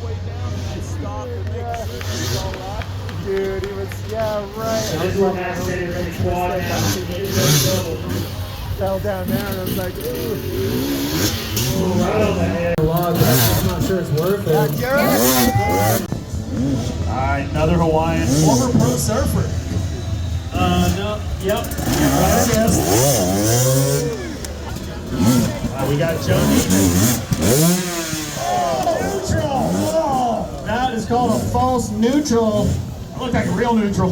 halfway down and I stopped and make sure he was all right. Dude, he was, yeah, right. This one has to stay ready quad now. Fell down there and I was like, ooh. Right on the head. Log, but I'm not sure it's worth it. Alright, another Hawaiian. Former pro surfer. No, yep. Yes. We got Joe Neiman. Neutral! Oh, that is called a false neutral. It looked like a real neutral.